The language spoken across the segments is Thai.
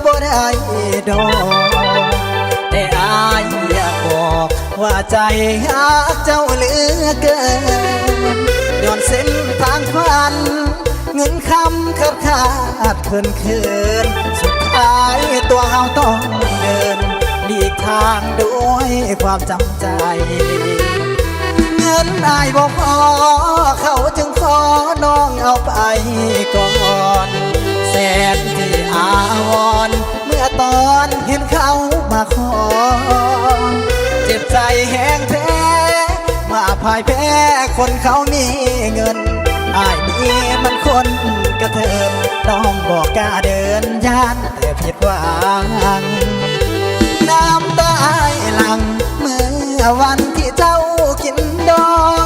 บ่ได้ดอกแต่อายอยากบอกว่าใจหักเจ้าเหลือเกินย้อนเส้นทางฝันเงินคำขาดเคินสุดท้ายตัวเฮาต้องเดินหลีกทางด้วยความจำใจเงินอายบ่พอเขาจึงขอน้องเอาไปก่อนแสนที่อาวรณ์เมื่อตอนเห็นเขามาขอเจ็บใจแห้งแท้มาพ่ายแพ้คนเขามีเงินอายนี่มันคนกระเทินน้องบอกกล้าเดินย่านแต่ผิดหวังน้ำตาอายหลังเมื่อวันที่เจ้ากินดอง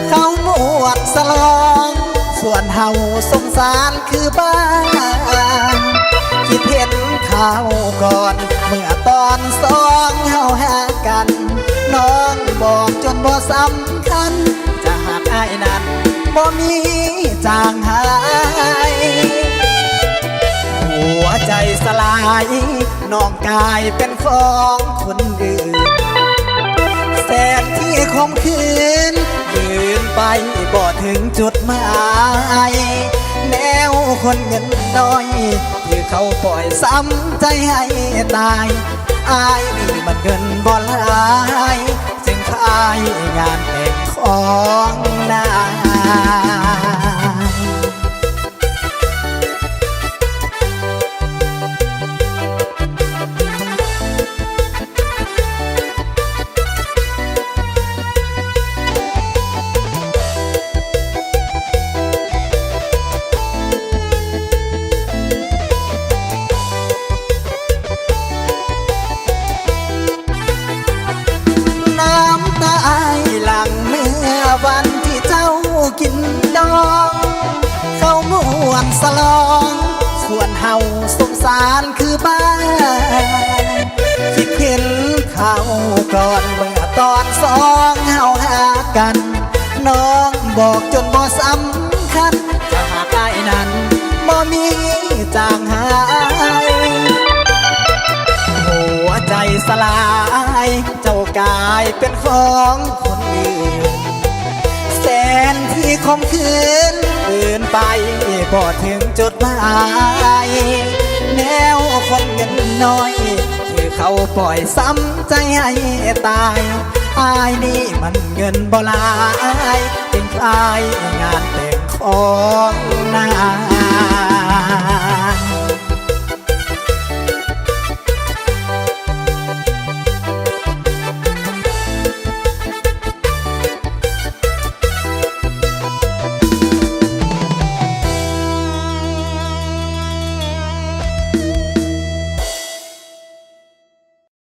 เขาหมวดสลองส่วนเฮาสงสารคือบ้านคิดเห็นเขาก่อนเมื่อตอนสองเฮาหากันน้องบอกจนบ่สำคัญจะหากอายนั้นบ่มีจางหายหัวใจสลายน้องกายเป็นของคนอื่นแสนที่คมคืนยืนไปบ่ถึงจุดหมายแนวคนเงินน้อยที่เขาปล่อยซ้ำใจให้ตายอายนี่มันเงินบ่หลายจึงขายงานแต่งของนายวันที่เจ้ากินดองเขามวนสลองส่วนเฮาสงสารคือบ้านคิดเห็นเขาก่อนเมื่อตอนสองเฮาหากันน้องบอกจนบ่สำคัญจะหากได้นั้นบ่มีจางหายหัวใจสลายเจ้ากายเป็นของคนอื่นแสนที่คมคืนอื่นไปบ่ถึงจุดหมายแนวคนเงินน้อยที่เขาปล่อยซ้ำใจให้ตายอายนี่มันเงินบ่หลายเป็นคลายงานแต่งของนาย